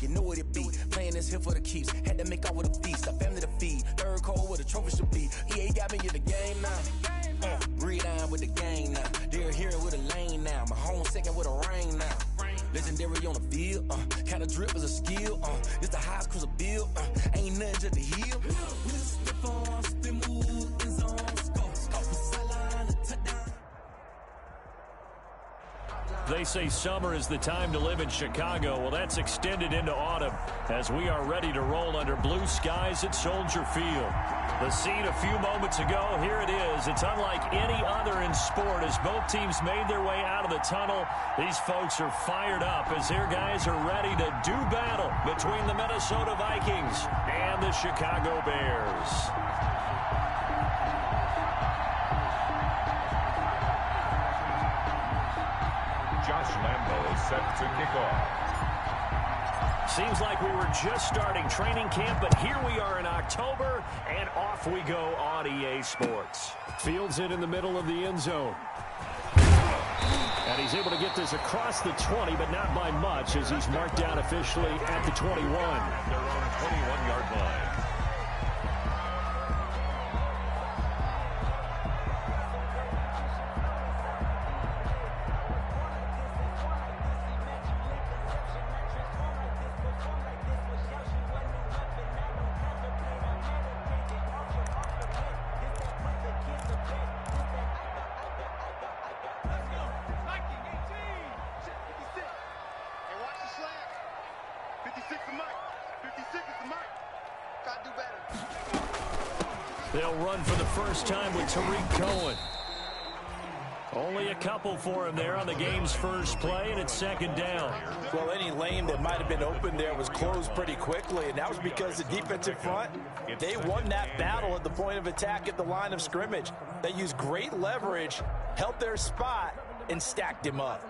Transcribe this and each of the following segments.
you know what it be. Playing this here for the keeps, had to make out with a feast. A family to feed, third cold where the trophy should be. EA got me in the game now. Breed on with the game now. They're here with a lane now. My home second with a rain now. Legendary on the field, kinda drip is a skill. It's the highest cruiser bill, ain't nothing just to heal. They say summer is the time to live in Chicago. Well, that's extended into autumn as we are ready to roll under blue skies at Soldier Field. The scene a few moments ago, here it is. It's unlike any other in sport as both teams made their way out of the tunnel. These folks are fired up as their guys are ready to do battle between the Minnesota Vikings and the Chicago Bears. Josh Lambo is set to kick off. Seems like we were just starting training camp, but here we are in October, and off we go on EA Sports. Fields it in the middle of the end zone. And he's able to get this across the 20, but not by much as he's marked down officially at the 21. Their own 21-yard line. They'll run for the first time with Tariq Cohen. Only a couple for him there on the game's first play, and it's second down. Well, any lane that might have been open there was closed pretty quickly, and that was because the defensive front, they won that battle at the point of attack at the line of scrimmage. They used great leverage, held their spot, and stacked him up.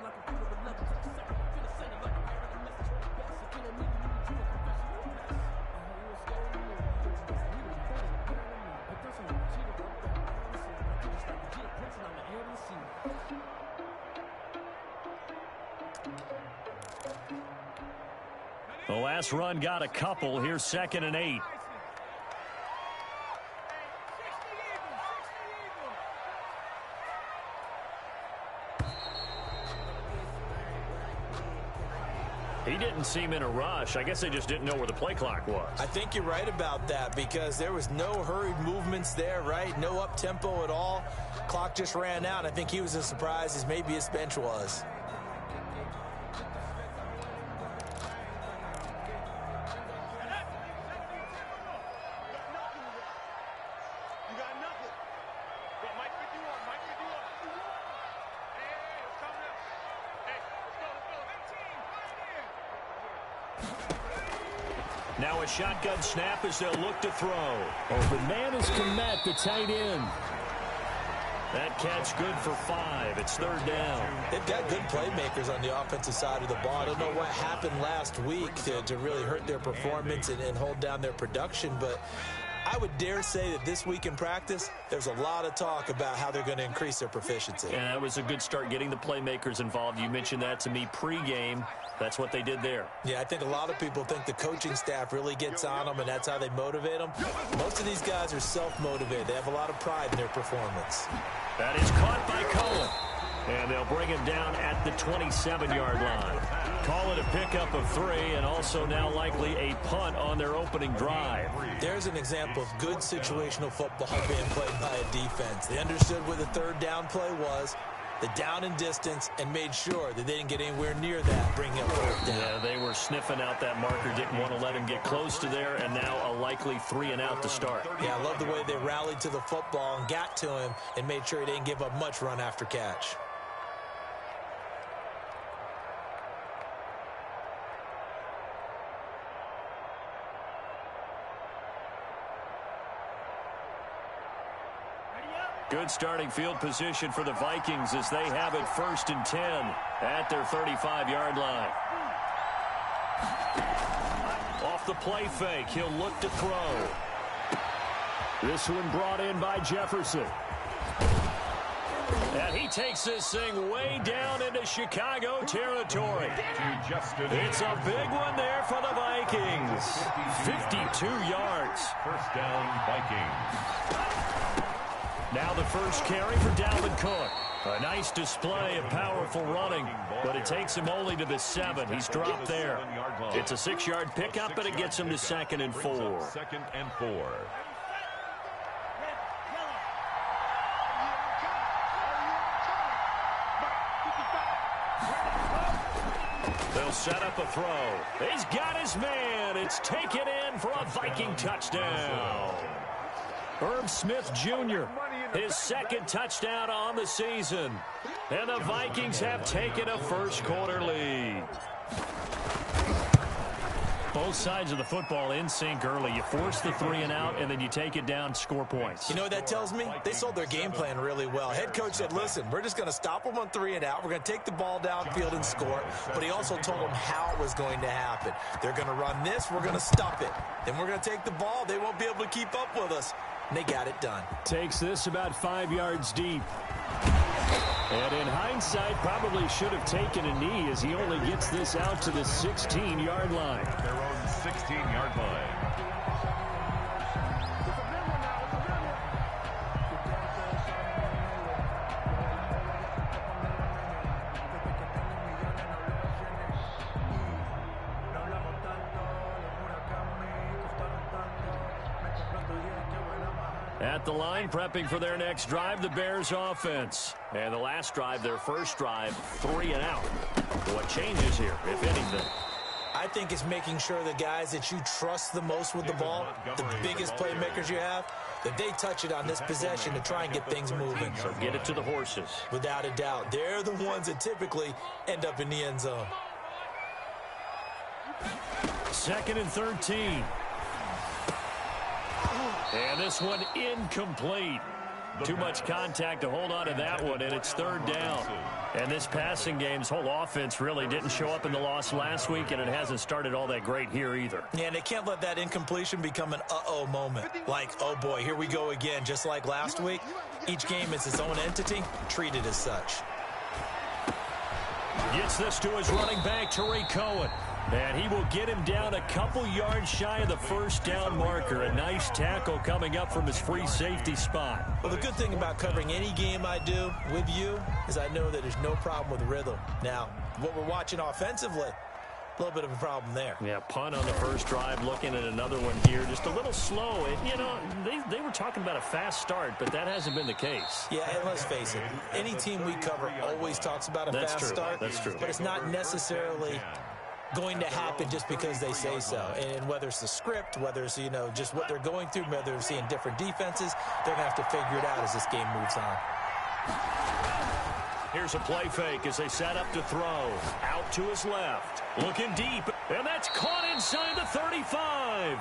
The last run got a couple. Here's 2nd and 8. He didn't seem in a rush. I guess they just didn't know where the play clock was. I think you're right about that because there was no hurried movements there, right? No up-tempo at all. Clock just ran out. I think he was as surprised as maybe his bench was. Now a shotgun snap as they'll look to throw. Open man is Komet, the tight end. That catch good for 5. It's 3rd down. They've got good playmakers on the offensive side of the ball. I don't know what happened last week to really hurt their performance and hold down their production, but I would dare say that this week in practice, there's a lot of talk about how they're going to increase their proficiency. And that was a good start getting the playmakers involved. You mentioned that to me pregame. That's what they did there. Yeah, I think a lot of people think the coaching staff really gets on them, and that's how they motivate them. Most of these guys are self-motivated. They have a lot of pride in their performance. That is caught by Cohen. And they'll bring him down at the 27-yard line. Call it a pickup of 3, and also now likely a punt on their opening drive. There's an example of good situational football being played by a defense. They understood where the 3rd down play was, the down and distance, and made sure that they didn't get anywhere near that, bringing up 4th down. Yeah, they were sniffing out that marker, didn't want to let him get close to there, and now a likely 3 and out to start. Yeah, I love the way they rallied to the football and got to him and made sure he didn't give up much run after catch. Good starting field position for the Vikings as they have it 1st and 10 at their 35-yard line. Off the play fake, he'll look to throw. This one brought in by Jefferson. And he takes this thing way down into Chicago territory. It's a big one there for the Vikings. 52 yards. First down, Vikings. Now the first carry for Dalvin Cook. A nice display of powerful running, but it takes him only to the 7. He's dropped there. It's a 6-yard pickup, and it gets him to 2nd and 4. 2nd and 4. They'll set up a throw. He's got his man. It's taken in for a Viking touchdown. Herb Smith Jr., his 2nd touchdown on the season. And the Vikings have taken a first-quarter lead. Both sides of the football in sync early. You force the 3-and-out, and then you take it down, score points. You know what that tells me? They sold their game plan really well. Head coach said, listen, we're just going to stop them on 3-and-out. We're going to take the ball downfield and score. But he also told them how it was going to happen. They're going to run this. We're going to stop it. Then we're going to take the ball. They won't be able to keep up with us. And they got it done. Takes this about 5 yards deep. And in hindsight, probably should have taken a knee as he only gets this out to the 16-yard line. Their own 16-yard line. At the line, prepping for their next drive, the Bears offense. And the last drive, their first drive, 3-and-out. What changes here, if anything? I think it's making sure the guys that you trust the most with the ball, the biggest playmakers you have, that they touch it on this possession to try and get things moving. So get it to the horses. Without a doubt. They're the ones that typically end up in the end zone. 2nd and 13. And this one incomplete. Too much contact to hold on to that one, and it's 3rd down. And this passing game's whole offense really didn't show up in the loss last week, and it hasn't started all that great here either. Yeah, and they can't let that incompletion become an uh-oh moment. Like, oh boy, here we go again. Just like last week, each game is its own entity, treated as such. Gets this to his running back, Tariq Cohen. And he will get him down a couple yards shy of the first down marker. A nice tackle coming up from his free safety spot. Well, the good thing about covering any game I do with you is I know that there's no problem with rhythm. Now, what we're watching offensively, a little bit of a problem there. Yeah, punt on the first drive, looking at another one here. Just a little slow. And, you know, they were talking about a fast start, but that hasn't been the case. Yeah, and let's face it, any team we cover always talks about a fast start. That's true. But it's not necessarily going to happen just because they say so. And whether it's the script, whether it's, you know, just what they're going through, whether they're seeing different defenses, they're going to have to figure it out as this game moves on. Here's a play fake as they set up to throw. Out to his left. Looking deep. And that's caught inside the 35.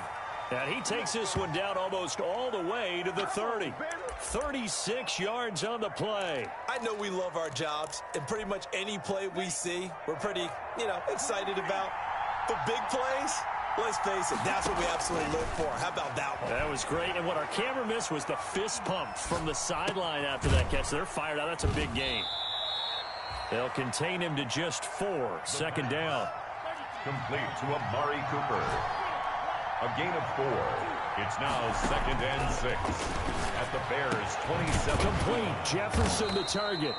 And he takes this one down almost all the way to the 30. 36 yards on the play. I know we love our jobs, and pretty much any play we see, we're pretty, you know, excited about. But big plays, let's face it, that's what we absolutely live for. How about that one? That was great. And what our camera missed was the fist pump from the sideline after that catch. They're fired out. That's a big gain. They'll contain him to just 4. 2nd down. Complete to Amari Cooper. A gain of 4. It's now 2nd and 6 at the Bears' 27. Complete. Jefferson the target.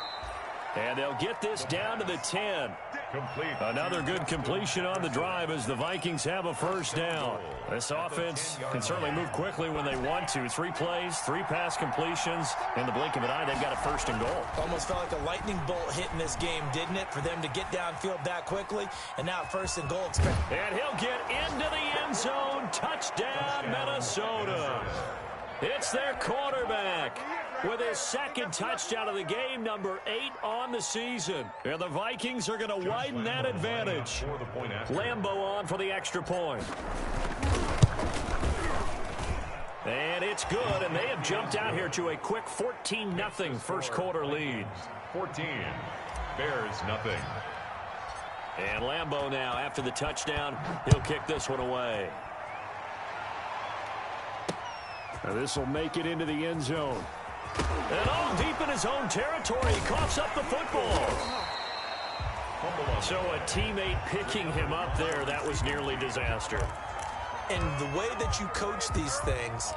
And they'll get this down to the 10. Complete. Another good completion on the drive as the Vikings have a first down. This offense can certainly move quickly when they want to. 3 plays, 3 pass completions. In the blink of an eye, they've got a 1st and goal. Almost felt like a lightning bolt hit in this game, didn't it? For them to get downfield that quickly. And now 1st and goal. And he'll get into the end zone. Touchdown, Minnesota. It's their quarterback with his 2nd touchdown of the game, number 8 on the season. And the Vikings are going to widen that advantage. Lambeau on for the extra point. And it's good, and they have jumped out here to a quick 14-0 first quarter lead. 14. Bears nothing. And Lambeau now, after the touchdown, he'll kick this one away. Now this will make it into the end zone. And all deep in his own territory, he coughs up the football. So a teammate picking him up there, that was nearly disaster. And the way that you coach these things,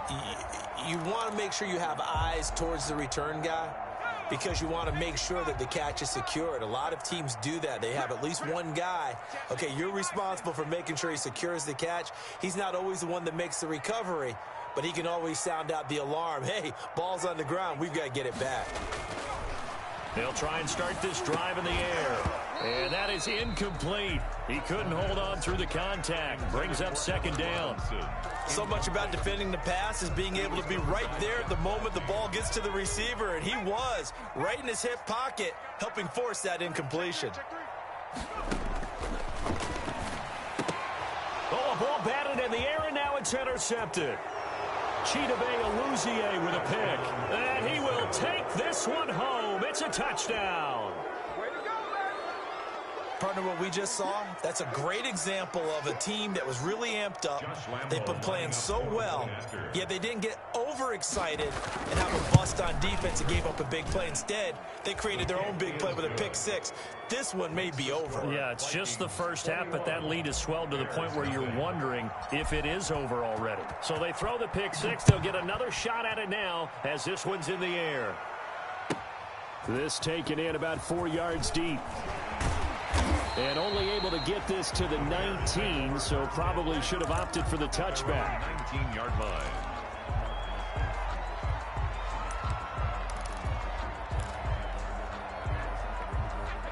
you want to make sure you have eyes towards the return guy because you want to make sure that the catch is secured. A lot of teams do that. They have at least one guy. Okay, you're responsible for making sure he secures the catch. He's not always the one that makes the recovery, but he can always sound out the alarm. Hey, ball's on the ground. We've got to get it back. They'll try and start this drive in the air. And that is incomplete. He couldn't hold on through the contact. Brings up second down. So much about defending the pass is being able to be right there at the moment the ball gets to the receiver. And he was right in his hip pocket, helping force that incompletion. Oh, a ball batted in the air, and now it's intercepted. Chidobe Awuzie with a pick. And he will take this one home. It's a touchdown. Partner, what we just saw, that's a great example of a team that was really amped up. They've been playing so well, yet they didn't get overexcited and have a bust on defense and gave up a big play. Instead, they created their own big play with a pick six. This one may be over. Yeah, it's just the first half, but that lead has swelled to the point where you're wondering if it is over already. So they throw the pick six. They'll get another shot at it now as this one's in the air. This taken in about 4 yards deep. And only able to get this to the 19, so probably should have opted for the touchback. 19-yard line.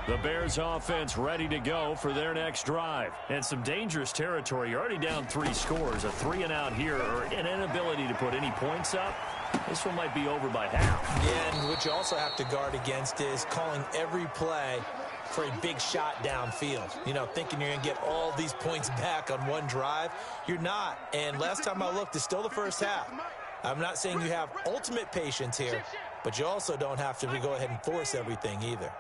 The Bears offense ready to go for their next drive. And some dangerous territory. You're already down 3 scores. A 3-and-out here or an inability to put any points up. This one might be over by half. Yeah, and what you also have to guard against is calling every play for a big shot downfield. You know, thinking you're going to get all these points back on one drive. You're not. And last time I looked, it's still the first half. I'm not saying you have ultimate patience here, but you also don't have to go ahead and force everything either.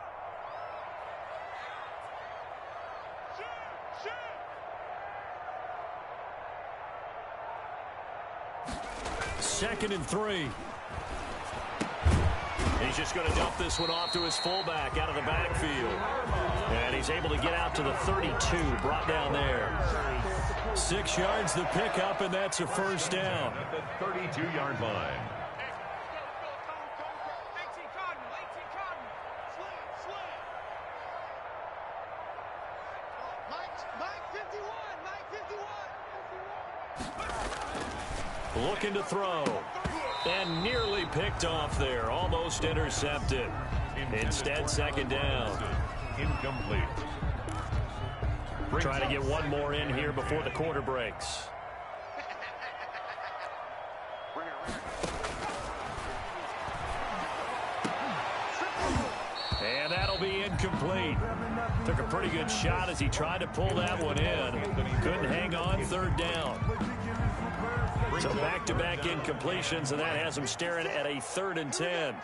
Second and 3. He's just going to dump this one off to his fullback out of the backfield. And he's able to get out to the 32, brought down there. 6 yards the pickup, and that's a first down. At the 32-yard line. Looking to throw. And nearly picked off there. Almost intercepted. Instead, second down. Incomplete. Try to get one more in here before the quarter breaks. And that'll be incomplete. Took a pretty good shot as he tried to pull that one in. Couldn't hang on, third down. So back-to-back incompletions, and that has him staring at a 3rd and 10.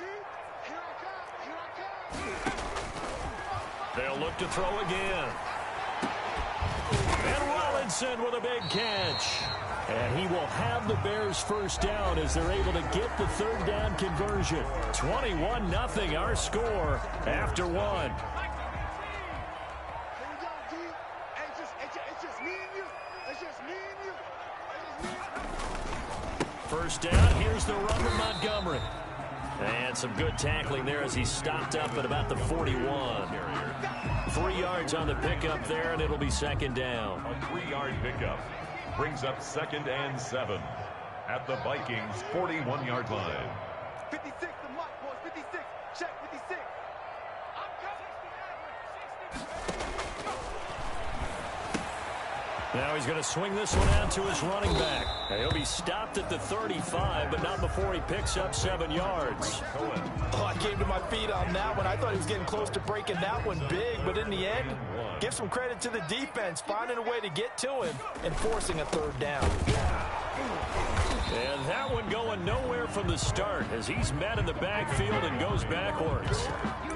They'll look to throw again. And Robinson with a big catch. And he will have the Bears first down as they're able to get the 3rd down conversion. 21-0 our score after 1. First down, here's the run to Montgomery. And some good tackling there as he stopped up at about the 41. 3 yards on the pickup there, and it'll be second down. A 3-yard pickup brings up 2nd and 7 at the Vikings' 41-yard line. 56, the mark, boys. 56. Check 56. Now he's going to swing this one out to his running back. And he'll be stopped at the 35, but not before he picks up 7 yards. Oh, I came to my feet on that one. I thought he was getting close to breaking that one big, but in the end, give some credit to the defense, finding a way to get to him and forcing a 3rd down. And that one going nowhere from the start as he's met in the backfield and goes backwards.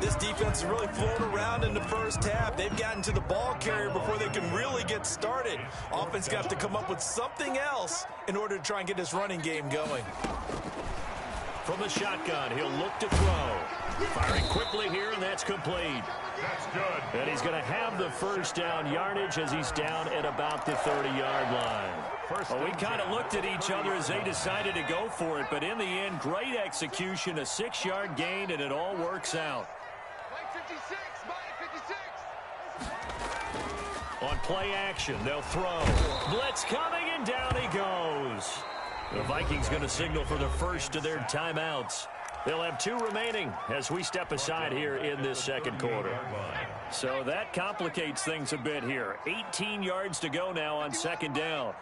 This defense is really flown around in the first half. They've gotten to the ball carrier before they can really get started. Offense got to come up with something else in order to try and get this running game going. From the shotgun, he'll look to throw. Firing quickly here, and that's complete. That's good. And he's going to have the first down yardage as he's down at about the 30-yard line. Well, we kind of looked at each other as they decided to go for it, but in the end, great execution, a 6-yard gain, and it all works out. On play action, they'll throw. Blitz coming, and down he goes. The Vikings going to signal for the first of their timeouts. They'll have 2 remaining as we step aside here in this second quarter. So that complicates things a bit here. 18 yards to go now on second down.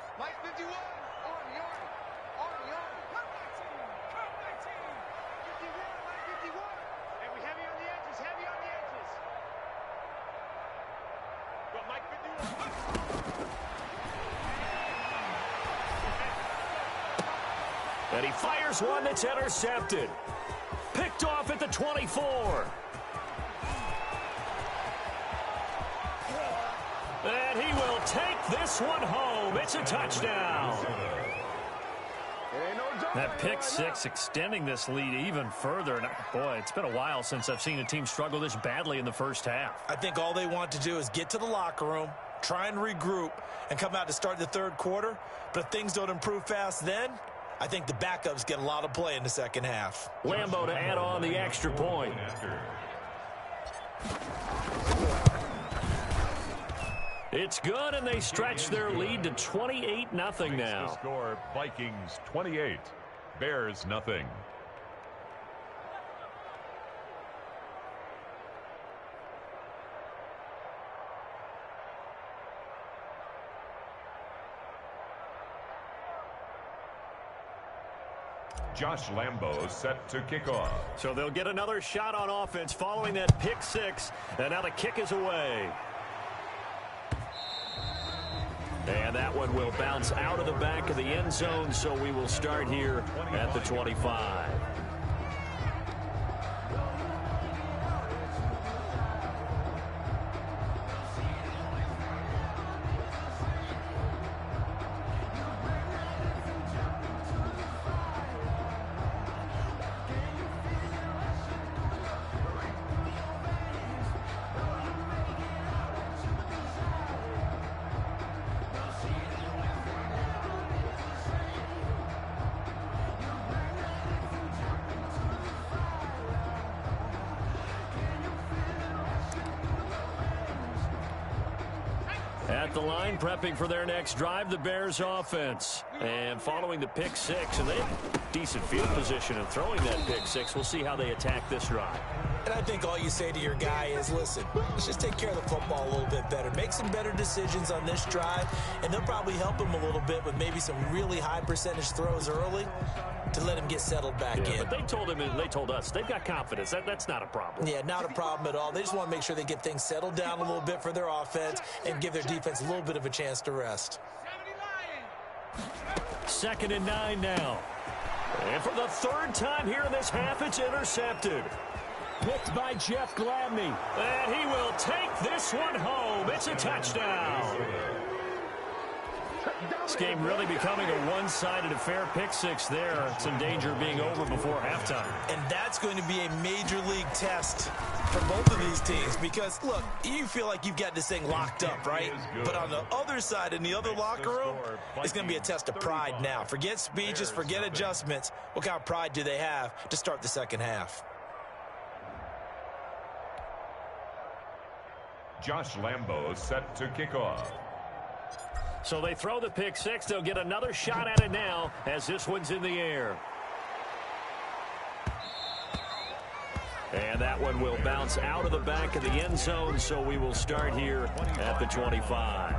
And he fires one that's intercepted. Picked off at the 24. And he will take this one home. It's a touchdown. That pick six extending this lead even further. And boy, it's been a while since I've seen a team struggle this badly in the first half. I think all they want to do is get to the locker room, try and regroup, and come out to start the third quarter. But if things don't improve fast then, I think the backups get a lot of play in the second half. Lambeau to add on the extra point. It's good, and they stretch their lead to 28-0 now. Score Vikings 28, Bears nothing. Josh Lambeau set to kick off. So they'll get another shot on offense following that pick six, and now the kick is away. And that one will bounce out of the back of the end zone, so we will start here at the 25. At the line, prepping for their next drive, the Bears offense. And following the pick six, and they have decent field position and throwing that pick six. We'll see how they attack this drive. And I think all you say to your guy is, listen, let's just take care of the football a little bit better. Make some better decisions on this drive, and they'll probably help him a little bit with maybe some really high percentage throws early to let him get settled back in. But they told him and they told us they've got confidence. That's not a problem. Yeah, not a problem at all. They just want to make sure they get things settled down a little bit for their offense and give their defense a little bit of a chance to rest. 2nd and 9 now. And for the third time here in this half, it's intercepted. Picked by Jeff Gladney. And he will take this one home. It's a touchdown. This game really becoming a one-sided affair. Pick six there. It's in danger of being over before halftime. And that's going to be a major league test for both of these teams because, look, you feel like you've got this thing locked up, right? But on the other side, in the other locker room, it's going to be a test of pride now. Forget speeches, forget adjustments. What kind of pride do they have to start the second half? Josh Lambeau set to kick off. So they throw the pick six. They'll get another shot at it now as this one's in the air. And that one will bounce out of the back of the end zone, so we will start here at the 25.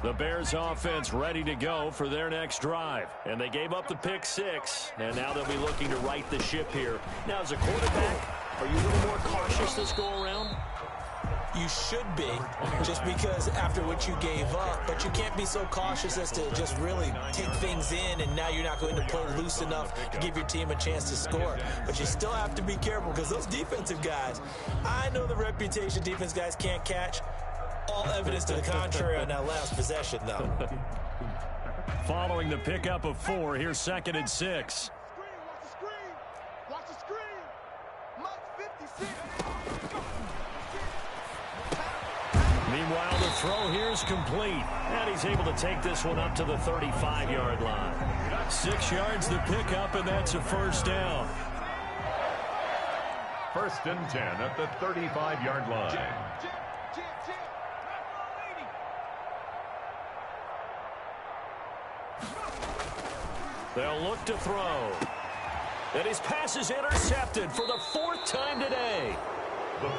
The Bears offense ready to go for their next drive. And they gave up the pick 6, and now they'll be looking to right the ship here. Now, as a quarterback, are you a little more cautious this go around? You should be, just because after what you gave up, but you can't be so cautious as to just really take things in, and now you're not going to play loose enough to give your team a chance to score. But you still have to be careful, because those defensive guys, I know the reputation defense guys can't catch. All evidence to the contrary on that last possession, though. Following the pickup of 4, here's 2nd and 6. Watch the screen. Mike 56. Meanwhile, the throw here is complete, and he's able to take this one up to the 35-yard line. 6 yards the pickup, and that's a first down. 1st and 10 at the 35-yard line. They'll look to throw. And his pass is intercepted for the 4th time today.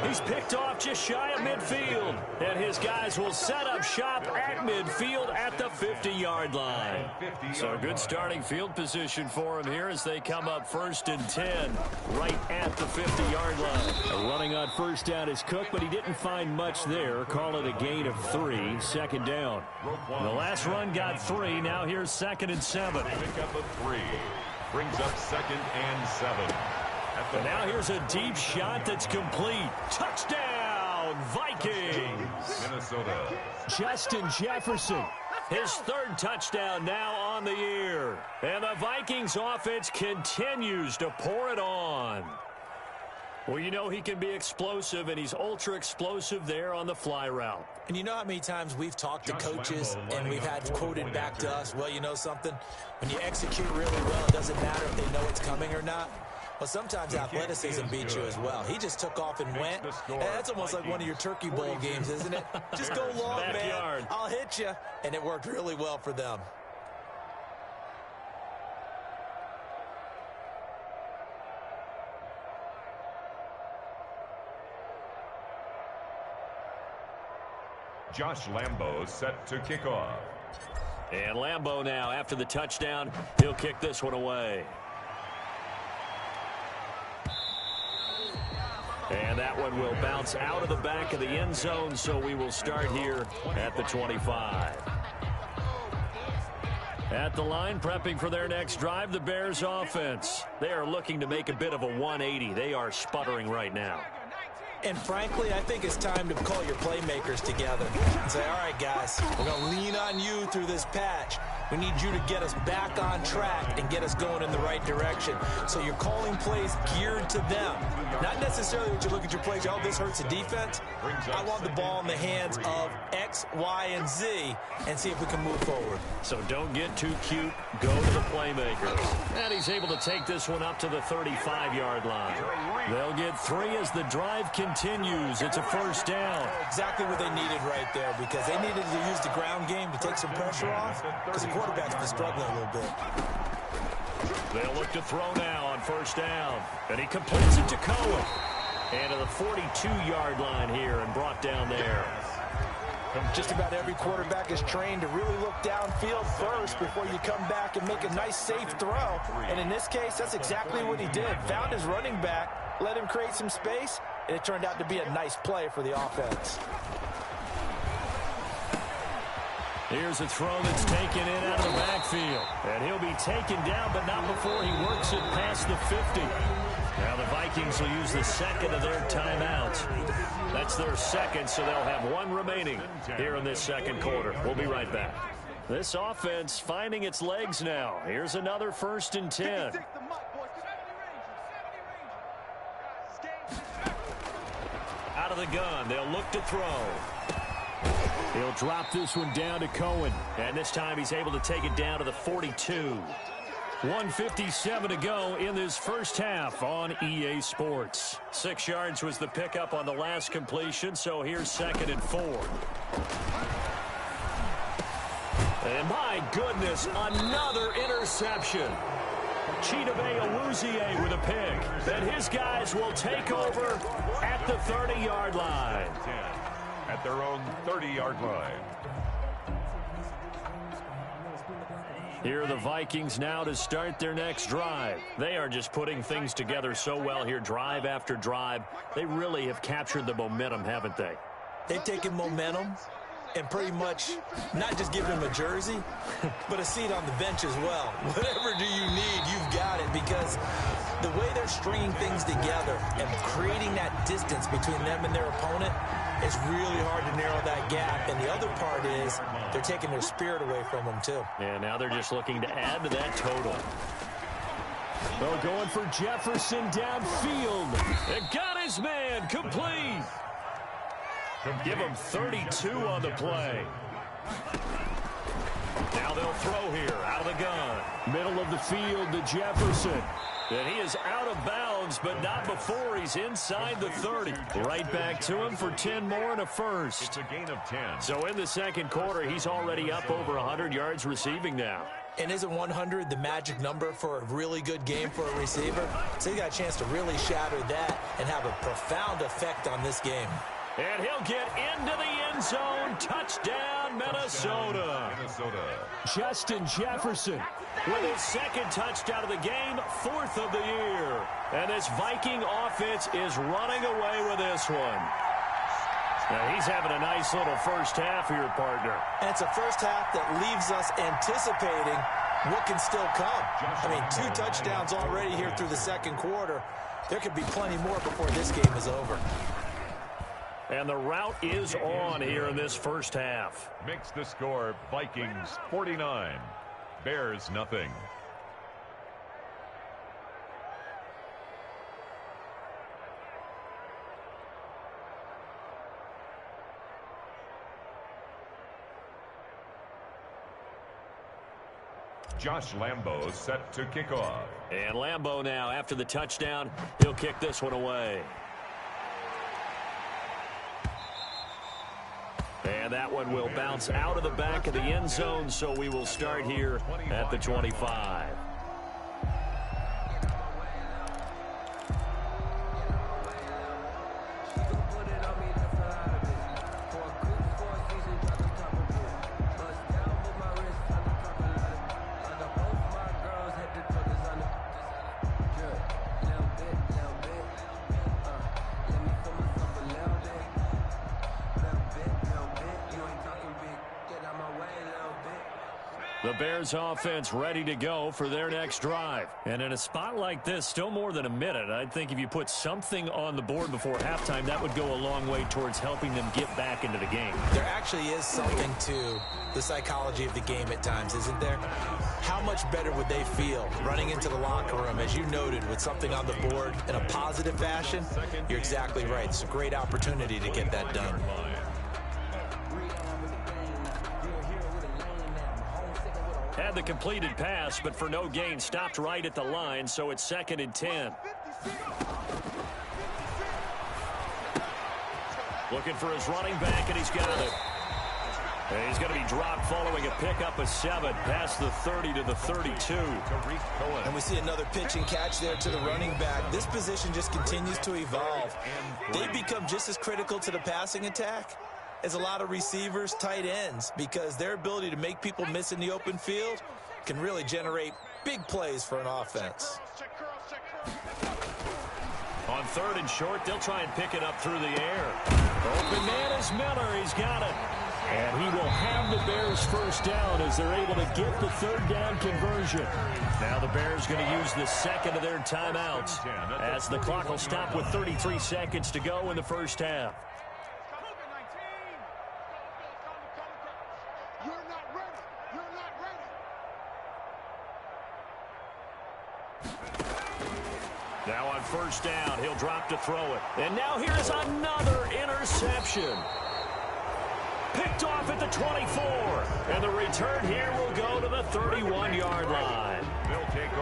He's picked off just shy of midfield. And his guys will set up shop at midfield at the 50-yard line. So good starting field position for him here as they come up 1st and 10 right at the 50-yard line. Running on first down is Cook, but he didn't find much there. Call it a gain of 3, 2nd down. The last run got 3. Now here's 2nd and 7. Pickup of 3 brings up 2nd and 7. And now here's a deep shot that's complete. Touchdown, Vikings! Minnesota. Justin Jefferson, his 3rd touchdown now on the year. And the Vikings offense continues to pour it on. Well, you know he can be explosive, and he's ultra explosive there on the fly route. And you know how many times we've talked to coaches and we've had quoted back to us, well, you know something? When you execute really well, it doesn't matter if they know it's coming or not. Well, sometimes athleticism beats you as well. He just took off and went. And that's almost like one of your Turkey Bowl games, isn't it? Just go long, man. I'll hit you. And it worked really well for them. Josh Lambo set to kick off. And Lambo now, after the touchdown, he'll kick this one away. And that one will bounce out of the back of the end zone, so we will start here at the 25. At the line, prepping for their next drive, the Bears offense. They are looking to make a bit of a 180. They are sputtering right now. And frankly, I think it's time to call your playmakers together and say, all right, guys, we're going to lean on you through this patch. We need you to get us back on track and get us going in the right direction. So you're calling plays geared to them. Not necessarily that you look at your plays, oh, this hurts the defense. I want the ball in the hands of X, Y, and Z and see if we can move forward. So don't get too cute. Go to the playmakers. And he's able to take this one up to the 35-yard line. They'll get 3 as the drive continues. It's a first down. Exactly what they needed right there, because they needed to use the ground game to take some pressure off, because the quarterback's been struggling a little bit. They'll look to throw now on first down. And he completes it to Cohen. And to the 42-yard line here and brought down there. Just about every quarterback is trained to really look downfield first before you come back and make a nice, safe throw. And in this case, that's exactly what he did. Found his running back, let him create some space, and it turned out to be a nice play for the offense. Here's a throw that's taken in out of the backfield. And he'll be taken down, but not before he works it past the 50. Now the Vikings will use the second of their timeouts. That's their second, so they'll have 1 remaining here in this second quarter. We'll be right back. This offense finding its legs now. Here's another 1st and 10. Out of the gun, they'll look to throw. He'll drop this one down to Cohen. And this time he's able to take it down to the 42. 1:57 to go in this first half on EA Sports. 6 yards was the pickup on the last completion, so here's 2nd and 4. And my goodness, another interception. Chidobe Awuzie with a pick. Then his guys will take over at the 30-yard line. At their own 30-yard line. Here are the Vikings now to start their next drive. They are just putting things together so well here, drive after drive. They really have captured the momentum, haven't they? They've taken momentum and pretty much not just given him a jersey, but a seat on the bench as well. Whatever do you need, you've got it, because the way they're stringing things together and creating that distance between them and their opponent, it's really hard to narrow that gap. And the other part is they're taking their spirit away from them, too. And now they're just looking to add to that total. Oh, going for Jefferson downfield. It got his man complete. Give him 32 on the play. Now they'll throw here out of the gun. Middle of the field to Jefferson. And he is out of bounds, but not before he's inside the 30. Right back to him for 10 more and a first. It's a gain of 10. So in the second quarter, he's already up over 100 yards receiving now. And isn't 100 the magic number for a really good game for a receiver? So he got a chance to really shatter that and have a profound effect on this game. And he'll get into the end zone. Touchdown, Minnesota. Justin Jefferson with his second touchdown of the game, 4th of the year. And this Viking offense is running away with this one. Now he's having a nice little first half here, partner. And it's a first half that leaves us anticipating what can still come. I mean, 2 touchdowns already here through the second quarter. There could be plenty more before this game is over. And the route is on here in this first half. Makes the score Vikings 49, Bears nothing. Josh Lambo set to kick off. And Lambo now, after the touchdown, he'll kick this one away. And that one will bounce out of the back of the end zone, so we will start here at the 25. The Bears offense ready to go for their next drive. And in a spot like this, still more than a minute, I think if you put something on the board before halftime, that would go a long way towards helping them get back into the game. There actually is something to the psychology of the game at times, isn't there? How much better would they feel running into the locker room, as you noted, with something on the board in a positive fashion? You're exactly right. It's a great opportunity to get that done. Had the completed pass, but for no gain, stopped right at the line, so it's 2nd and 10. Looking for his running back, and he's got it. And he's going to be dropped following a pickup of 7 past the 30 to the 32. And we see another pitch and catch there to the running back. This position just continues to evolve. They become just as critical to the passing attack as a lot of receivers, tight ends, because their ability to make people miss in the open field can really generate big plays for an offense. On 3rd and short, they'll try and pick it up through the air. Open man is Miller. He's got it. And he will have the Bears first down as they're able to get the 3rd down conversion. Now the Bears going to use the second of their timeouts as the clock will stop with 33 seconds to go in the first half. Now on 1st down, he'll drop to throw it. And now here's another interception. Picked off at the 24. And the return here will go to the 31-yard line.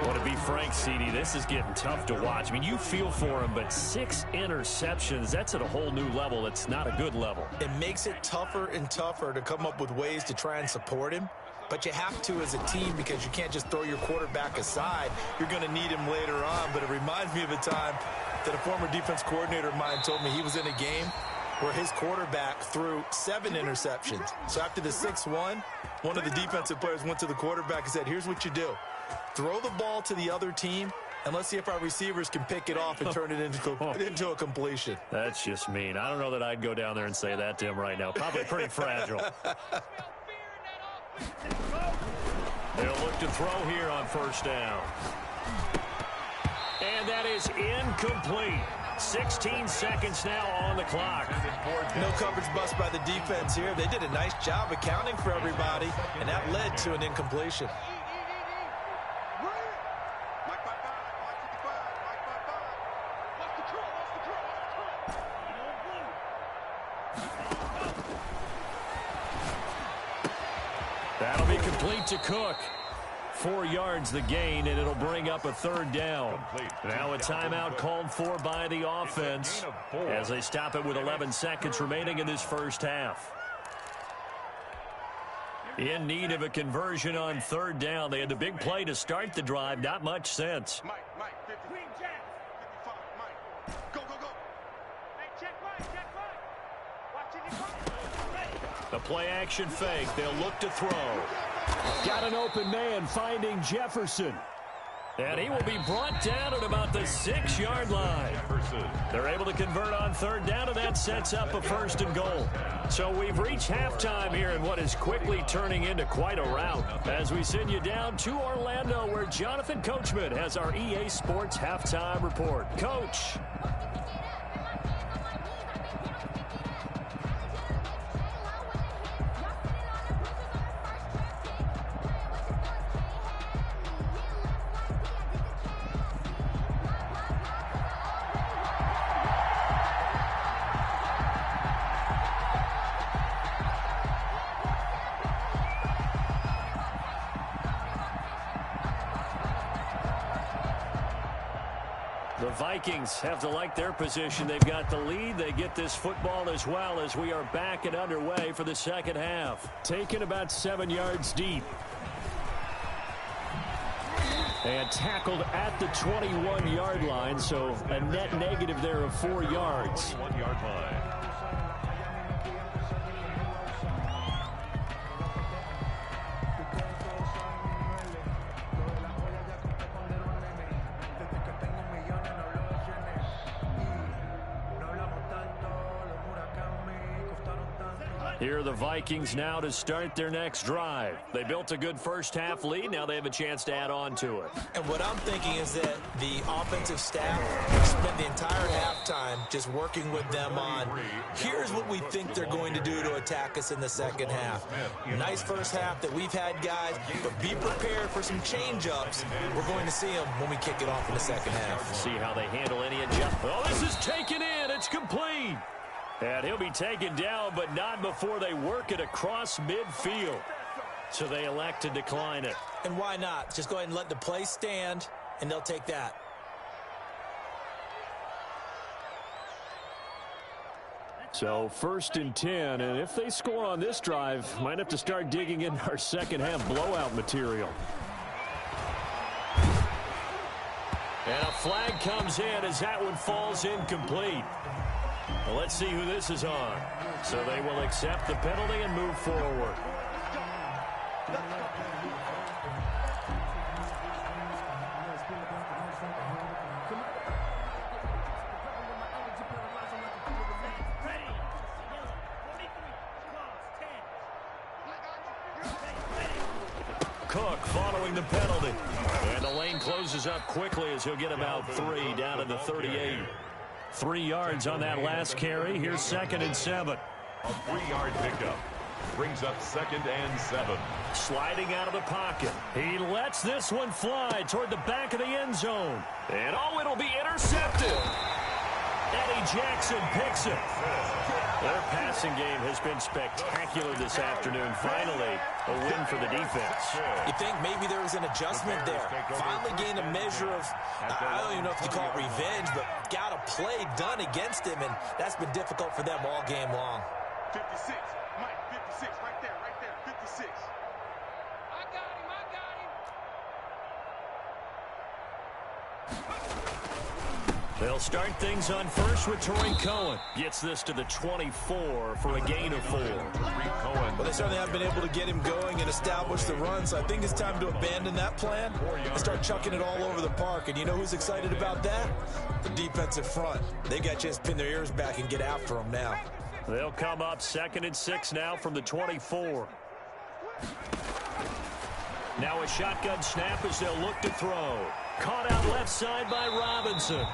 Well, to be frank, CD, this is getting tough to watch. I mean, you feel for him, but 6 interceptions, that's at a whole new level. It's not a good level. It makes it tougher and tougher to come up with ways to try and support him. But you have to as a team, because you can't just throw your quarterback aside. You're going to need him later on. But it reminds me of a time that a former defense coordinator of mine told me he was in a game, where his quarterback threw 7 interceptions. So after the 6-1, one of the defensive players went to the quarterback and said, here's what you do. Throw the ball to the other team, and let's see if our receivers can pick it off and turn it into a completion. That's just mean. I don't know that I'd go down there and say that to him right now. Probably pretty fragile. They'll look to throw here on first down. And that is incomplete. 16 seconds now on the clock. No coverage bust by the defense here. They did a nice job accounting for everybody, and that led to an incompletion. That'll be complete to Cook. 4 yards the gain, and it'll bring up a third down. Now a timeout called for by the offense as they stop it with 11 seconds remaining in this first half. In need of a conversion on third down. They had the big play to start the drive. Not much since. Mike, 50, 55, Mike. Go, go, go. Hey, check right. Watching it. The play action fake. They'll look to throw. Got an open man finding Jefferson. And he will be brought down at about the 6-yard line. They're able to convert on third down, and that sets up a first and goal. So we've reached halftime here in what is quickly turning into quite a rout as we send you down to Orlando, where Jonathan Coachman has our EA Sports halftime report. Coach. The Vikings have to like their position. They've got the lead. They get this football as well as we are back and underway for the second half. Taken about 7 yards deep. And tackled at the 21-yard line, so a net negative there of 4 yards. 1-yard line. Here are the Vikings now to start their next drive. They built a good first-half lead. Now they have a chance to add on to it. And what I'm thinking is that the offensive staff spent the entire halftime just working with them on, here's what we think they're going to do to attack us in the second half. Nice first half that we've had, guys, but be prepared for some change-ups. We're going to see them when we kick it off in the second half. See how they handle any adjustment. Oh, this is taken in. It's complete. And he'll be taken down, but not before they work it across midfield. So they elect to decline it. And why not? Just go ahead and let the play stand, and they'll take that. So 1st and 10, and if they score on this drive, might have to start digging in our second half blowout material. And a flag comes in as that one falls incomplete. Well, let's see who this is on. So they will accept the penalty and move forward. Cook following the penalty. And the lane closes up quickly as he'll get about 3 down to the 38. 3 yards on that last carry. Here's 2nd and 7. A 3-yard pickup brings up 2nd and 7. Sliding out of the pocket. He lets this one fly toward the back of the end zone. And oh, it'll be intercepted. Eddie Jackson picks it. Their passing game has been spectacular this afternoon. Finally, a win for the defense. You think maybe there was an adjustment there. Finally gained a measure of, I don't even know if you call it revenge, but got a play done against him, and that's been difficult for them all game long. 56, Mike, 56, right there, 56. I got him. They'll start things on first with Torrey Cohen. Gets this to the 24 for a gain of 4. Well, they certainly haven't been able to get him going and establish the run, so I think it's time to abandon that plan and start chucking it all over the park. And you know who's excited about that? The defensive front. They got a chance to pin their ears back and get after him now. They'll come up 2nd and 6 now from the 24. Now a shotgun snap as they'll look to throw. Caught out left side by Robinson.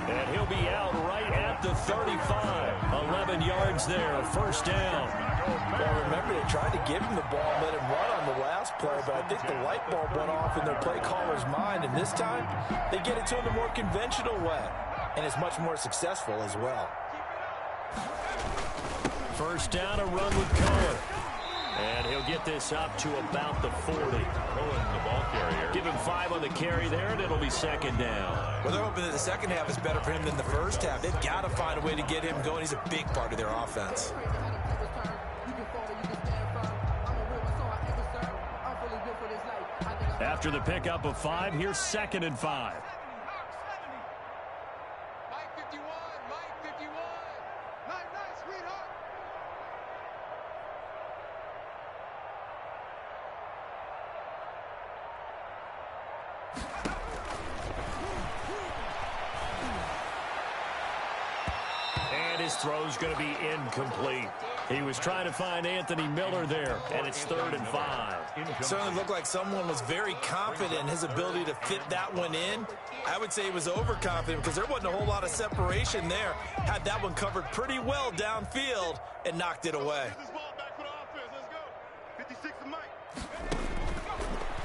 And he'll be out right at the 35. 11 yards there, first down. Well, remember, they tried to give him the ball and let him run on the last play, but I think the light bulb went off in their play caller's mind, and this time they get it to him the more conventional way, and it's much more successful as well. First down, a run with Cohen. And he'll get this up to about the 40. Cohen, the ball carrier. Give him 5 on the carry there, and it'll be 2nd down. Well, they're hoping that the second half is better for him than the first half. They've got to find a way to get him going. He's a big part of their offense. After the pickup of 5, here's 2nd and 5. Mike 51, Mike 51. Nice, sweetheart. And his throw's going to be incomplete. He was trying to find Anthony Miller there, and it's 3rd and 5. It certainly looked like someone was very confident in his ability to fit that one in. I would say he was overconfident because there wasn't a whole lot of separation there. Had that one covered pretty well downfield and knocked it away. This ball back for the offense. Let's go. 56 to Mike.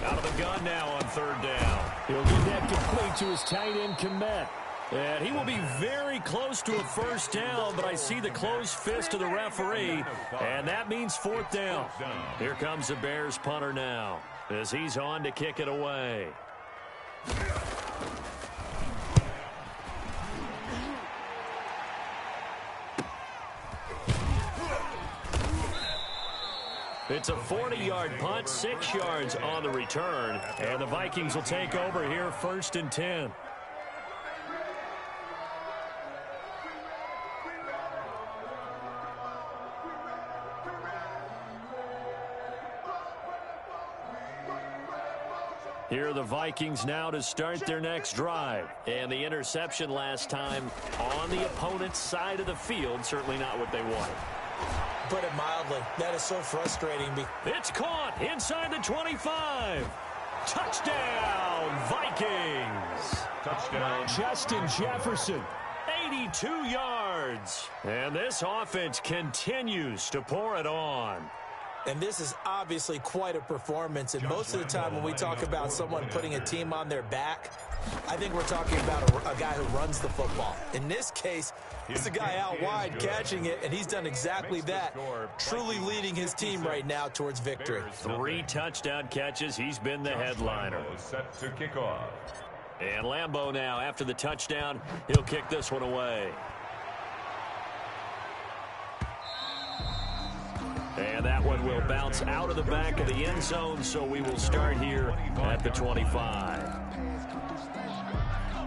Out of the gun now on 3rd down. He'll get that complete to his tight end, Kmet. And he will be very close to a first down, but I see the closed fist of the referee, and that means 4th down. Here comes the Bears punter now as he's on to kick it away. It's a 40-yard punt, 6 yards on the return, and the Vikings will take over here 1st and 10. Here are the Vikings now to start their next drive. And the interception last time on the opponent's side of the field, certainly not what they wanted. Put it mildly, that is so frustrating. It's caught inside the 25. Touchdown, Vikings. Touchdown. Justin Jefferson, 82 yards. And this offense continues to pour it on. And this is obviously quite a performance. And most of the time when we talk about someone putting a team on their back, I think we're talking about a guy who runs the football. In this case, it's a guy out wide catching it, and he's done exactly that, truly leading his team right now towards victory. 3 touchdown catches. He's been the headliner. Set to kick off. And Lambeau now, after the touchdown, he'll kick this one away. And that one will bounce out of the back of the end zone, so we will start here at the 25.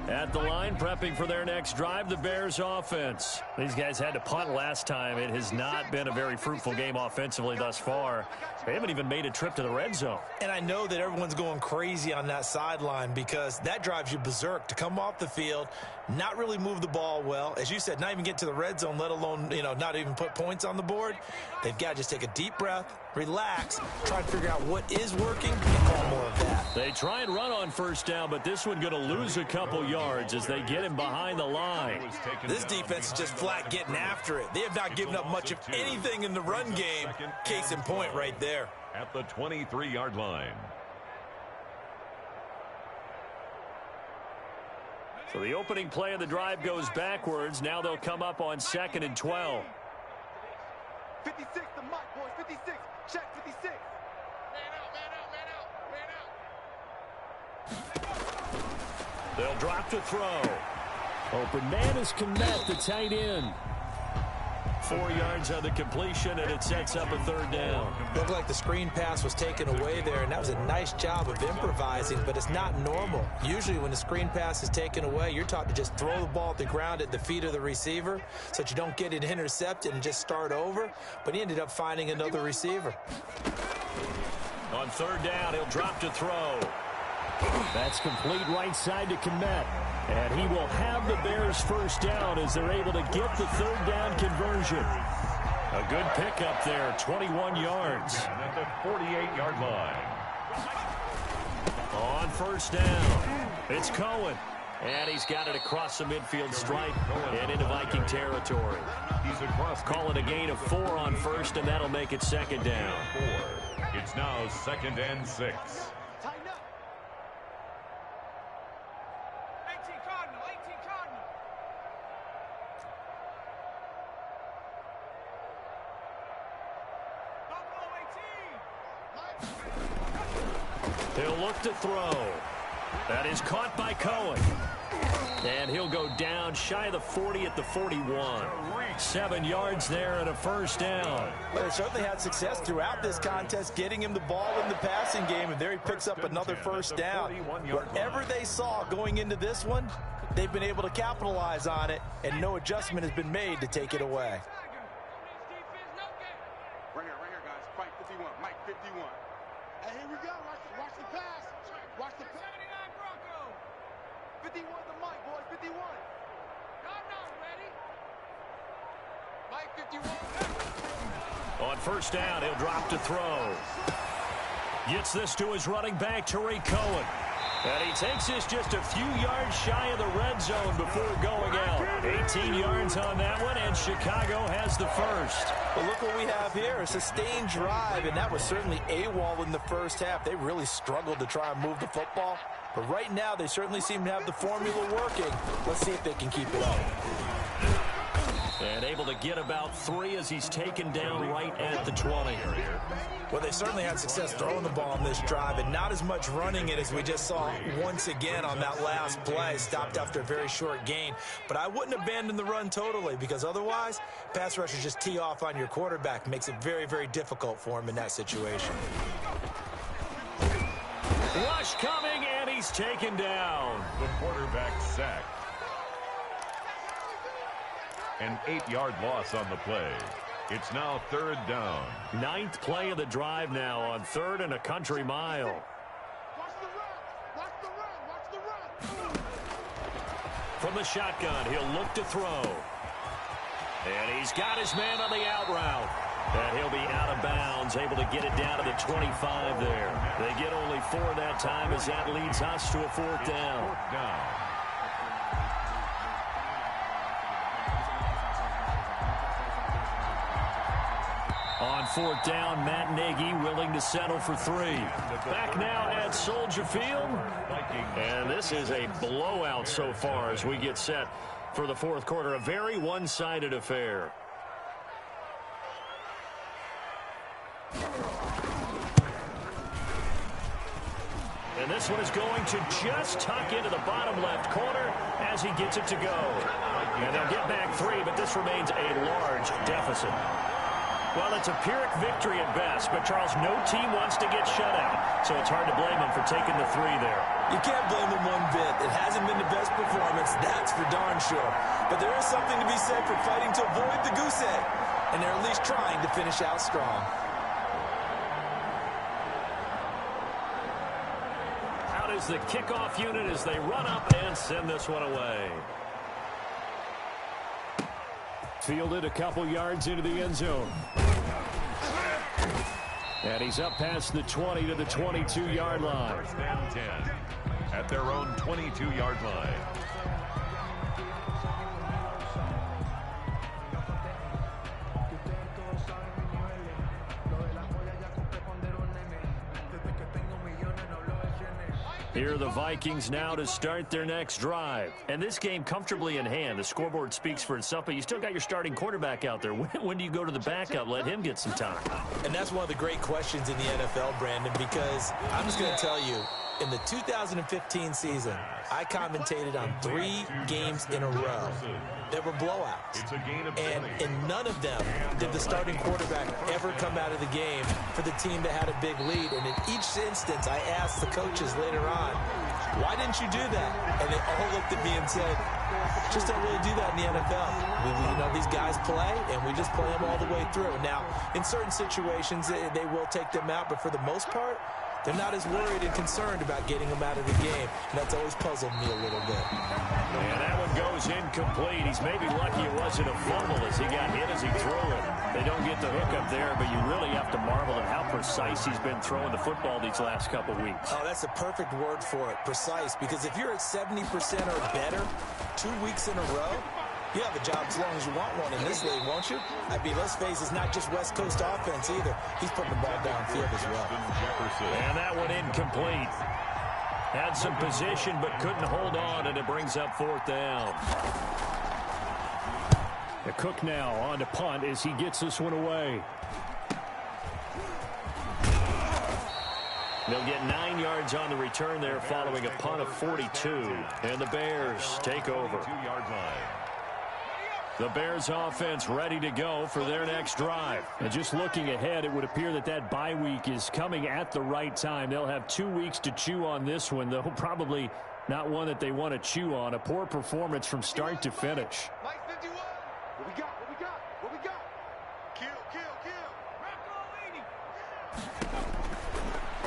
At the line, prepping for their next drive, the Bears offense. These guys had to punt last time. It has not been a very fruitful game offensively thus far. They haven't even made a trip to the red zone. And I know that everyone's going crazy on that sideline because that drives you berserk to come off the field, not really move the ball well. As you said, not even get to the red zone, let alone, not even put points on the board. They've got to just take a deep breath, relax, try and figure out what is working, and call more of that. They try and run on first down, but this one going to lose a couple yards as they get him behind the line. This defense is just flat getting after it. They have not given up much of anything in the run game. Case in point right there. At the 23-yard line. So the opening play of the drive goes backwards. Now they'll come up on 2nd and 12. 56 to Mike, boys. 56. Check 56. Man out. They'll drop to throw. Open man is Kmet, the tight end. 4 yards on the completion, and it sets up a 3rd down. Looked like the screen pass was taken away there, and that was a nice job of improvising, but it's not normal. Usually when the screen pass is taken away, you're taught to just throw the ball at the ground at the feet of the receiver so that you don't get it intercepted and just start over, but he ended up finding another receiver. On 3rd down, he'll drop to throw. That's complete right side to Kmet. And he will have the Bears 1st down as they're able to get the 3rd down conversion. A good pickup there, 21 yards. And at the 48-yard line. On 1st down, it's Cohen. And he's got it across the midfield stripe and into Viking territory. He's across. Calling a gain of 4 on 1st, and that'll make it 2nd down. 4. It's now 2nd and 6. Tighten up. 18 Cardinal, 18 Cardinal. Buffalo 18. He'll look to throw. That is caught by Cohen. And he'll go down shy of the 40 at the 41. 7 yards there and a 1st down. Well, they certainly had success throughout this contest, getting him the ball in the passing game, and there he picks up another 1st down. Whatever they saw going into this one, they've been able to capitalize on it, and no adjustment has been made to take it away. Right here, guys. Fight 51. Mike 51. Hey, here we go. Watch the pass. Watch the pass. 79 Bronco. 51 to Mike, boy. 51. God knows, ready. Mike 51. On 1st down, he'll drop to throw. Gets this to his running back, Tariq Cohen. And he takes this just a few yards shy of the red zone before going out. 18 yards on that one, and Chicago has the 1st. Well, look what we have here, a sustained drive, and that was certainly AWOL in the 1st half. They really struggled to try and move the football, but right now they certainly seem to have the formula working. Let's see if they can keep it up. And able to get about 3 as he's taken down right at the 20. Well, they certainly had success throwing the ball on this drive, and not as much running it as we just saw once again on that last play. Stopped after a very short gain. But I wouldn't abandon the run totally, because otherwise, pass rushers just tee off on your quarterback. Makes it very, very difficult for him in that situation. Rush coming, and he's taken down. The quarterback sacked. An 8-yard loss on the play. It's now 3rd down. 9th play of the drive now on 3rd and a country mile. Watch the run. Watch the run. Watch the run. From the shotgun, he'll look to throw. And he's got his man on the out route. And he'll be out of bounds, able to get it down to the 25 there. They get only 4 that time as that leads us to a 4th down. 4th down. On 4th down, Matt Nagy willing to settle for 3. Back now at Soldier Field. And this is a blowout so far as we get set for the 4th quarter. A very one-sided affair. And this one is going to just tuck into the bottom left corner as he gets it to go. And they'll get back 3, but this remains a large deficit. Well, it's a Pyrrhic victory at best, but, Charles, no team wants to get shut out, so it's hard to blame them for taking the 3 there. You can't blame them one bit. It hasn't been the best performance, that's for darn sure. But there is something to be said for fighting to avoid the goose egg, and they're at least trying to finish out strong. Out is the kickoff unit as they run up and send this one away. Fielded a couple yards into the end zone. And he's up past the 20 to the 22-yard line. 1st and 10 at their own 22-yard line. Here are the Vikings now to start their next drive. And this game comfortably in hand. The scoreboard speaks for itself, but you still got your starting quarterback out there. When do you go to the backup? Let him get some time. And that's one of the great questions in the NFL, Brandon, because I'm just going to tell you, In the 2015 season, I commentated on 3 games in a row that were blowouts. And in none of them did the starting quarterback ever come out of the game for the team that had a big lead. And in each instance, I asked the coaches later on, why didn't you do that? And they all looked at me and said, just don't really do that in the NFL. You know, these guys play, and we just play them all the way through. Now, in certain situations, they will take them out, but for the most part, they're not as worried and concerned about getting them out of the game. And that's always puzzled me a little bit. And that one goes incomplete. He's maybe lucky it wasn't a fumble as he got hit as he threw it. They don't get the hook up there, but you really have to marvel at how precise he's been throwing the football these last couple weeks. Oh, that's a perfect word for it, precise. Because if you're at 70% or better 2 weeks in a row, you have a job as long as you want one in this league, won't you? I mean, let's face it, it's not just West Coast offense either. He's putting the ball downfield as well. And that one incomplete. Had some position but couldn't hold on, and it brings up 4th down. The Cook now on to punt as he gets this one away. They'll get 9 yards on the return there following a punt of 42. And the Bears take over. 2-yard line. The Bears offense ready to go for their next drive. And just looking ahead, it would appear that that bye week is coming at the right time. They'll have 2 weeks to chew on this one, though probably not one that they want to chew on. A poor performance from start to finish. Mike 51. What we got? What we got? What we got? Kill, kill, kill.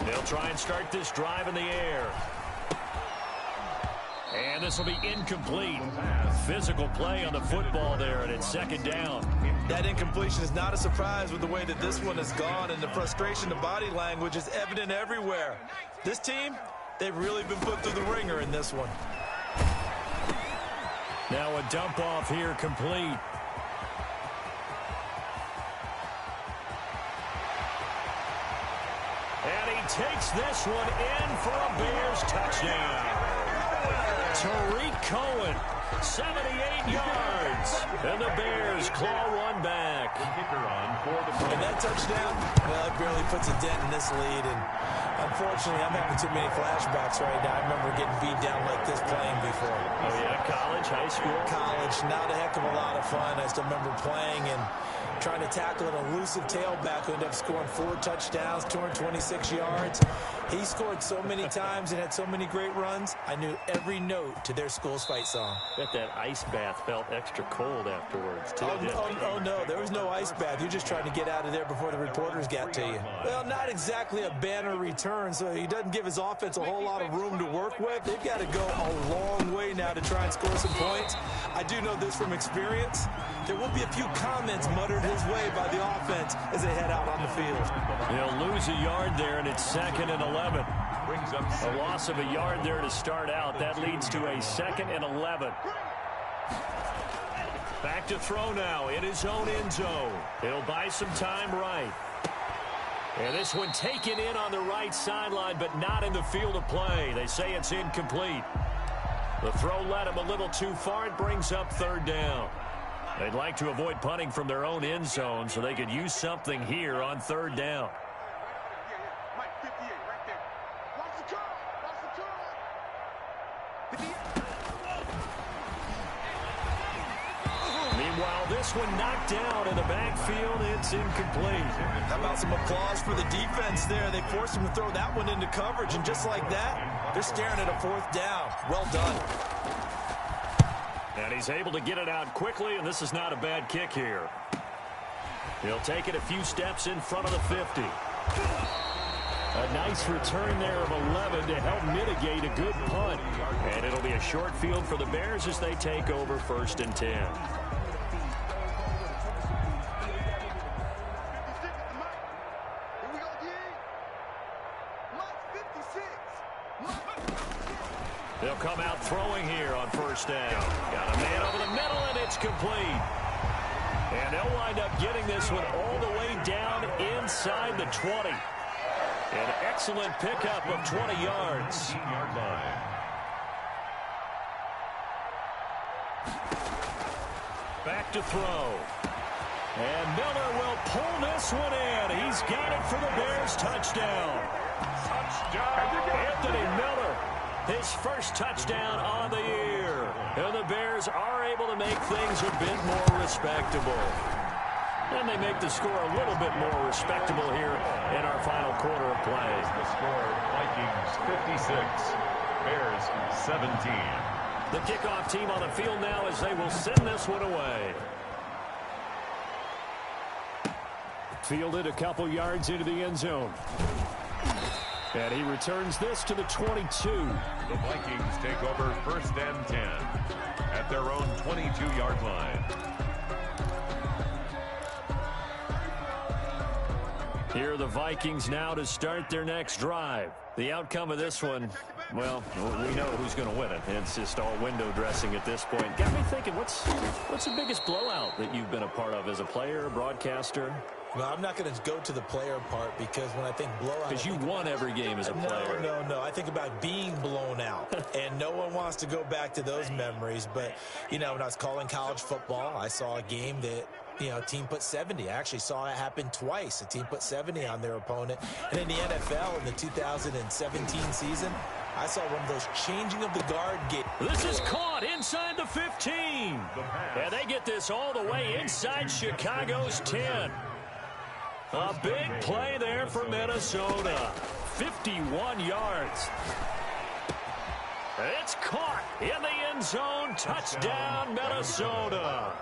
They'll try and start this drive in the air. And this will be incomplete. Physical play on the football there, and it's 2nd down. That incompletion is not a surprise with the way that this one has gone, and the frustration, the body language is evident everywhere. This team, they've really been put through the ringer in this one. Now a dump off here complete. And he takes this one in for a Bears touchdown. Tariq Cohen, 78 yards. And the Bears claw one back. And that touchdown, well, it barely puts a dent in this lead. And unfortunately, I'm having too many flashbacks right now. I remember getting beat down like this playing before. Oh, yeah, college, high school? College, not a heck of a lot of fun. I still remember playing and trying to tackle an elusive tailback who ended up scoring 4 touchdowns, 226 yards. He scored so many times and had so many great runs, I knew every note to their school's fight song. Bet that ice bath felt extra cold afterwards, too. Oh, no, there was no ice bath. You're just trying to get out of there before the reporters got to you. Well, not exactly a banner return, so he doesn't give his offense a whole lot of room to work with. They've got to go a long way now to try and score some points. I do know this from experience. There will be a few comments muttered his way by the offense as they head out on the field. He'll lose a yard there, and it's 2nd and 11. A loss of a yard there to start out. That leads to a 2nd and 11. Back to throw now in his own end zone. He'll buy some time right. And this one taken in on the right sideline, but not in the field of play. They say it's incomplete. The throw led him a little too far. It brings up 3rd down. They'd like to avoid punting from their own end zone so they could use something here on 3rd down. Mike 58 right there. Watch the curl. Watch the curl. 58. Meanwhile, this one knocked down in the backfield. It's incomplete. How about some applause for the defense there? They forced him to throw that one into coverage, and just like that, they're staring at a 4th down. Well done. And he's able to get it out quickly, and this is not a bad kick here. He'll take it a few steps in front of the 50. A nice return there of 11 to help mitigate a good punt. And it'll be a short field for the Bears as they take over 1st and 10. They'll come out throwing here on 1st down. Got a man over the middle, and it's complete. And they'll wind up getting this one all the way down inside the 20. An excellent pickup of 20 yards. 18-yard line. Back to throw. And Miller will pull this one in. He's got it for the Bears touchdown. Touchdown. Anthony Miller his first touchdown on the year. And the Bears are able to make things a bit more respectable. And they make the score a little bit more respectable here in our final quarter of play. The score, Vikings 56, Bears 17. The kickoff team on the field now as they will send this one away. Fielded a couple yards into the end zone. And he returns this to the 22. The Vikings take over 1st and 10 at their own 22-yard line. Here are the Vikings now to start their next drive. The outcome of this one, well, we know who's going to win it. It's just all window dressing at this point. Got me thinking, what's the biggest blowout that you've been a part of as a player, broadcaster? Well, I'm not going to go to the player part because when I think blowout... Because you won every game as a player. No. I think about being blown out. And no one wants to go back to those memories. But, you know, when I was calling college football, I saw a game that, you know, a team put 70. I actually saw it happen twice. A team put 70 on their opponent. And in the NFL in the 2017 season, I saw one of those changing of the guard games. This is caught inside the 15. And they get this all the way inside Chicago's 10. A big play there for Minnesota. 51 yards. It's caught in the end zone. Touchdown, Minnesota.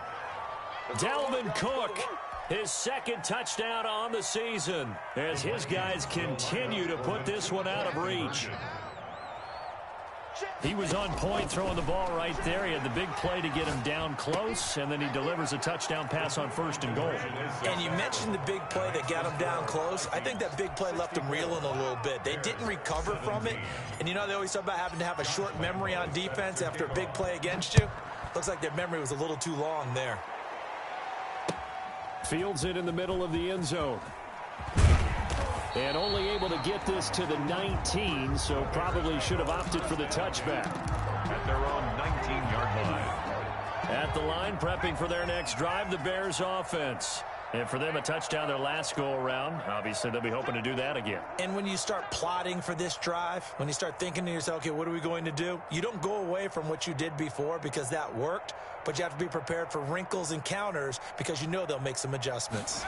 Dalvin Cook, his second touchdown on the season as his guys continue to put this one out of reach. He was on point throwing the ball right there. He had the big play to get him down close, and then he delivers a touchdown pass on 1st and goal. And you mentioned the big play that got him down close. I think that big play left him reeling a little bit. They didn't recover from it. And you know, they always talk about having to have a short memory on defense after a big play against you. Looks like their memory was a little too long there. Fields it in the middle of the end zone. And only able to get this to the 19, so probably should have opted for the touchback. At their own 19-yard line. At the line, prepping for their next drive, the Bears offense. And for them, a touchdown their last go-around. Obviously, they'll be hoping to do that again. And when you start plotting for this drive, when you start thinking to yourself, okay, what are we going to do? You don't go away from what you did before because that worked, but you have to be prepared for wrinkles and counters because you know they'll make some adjustments.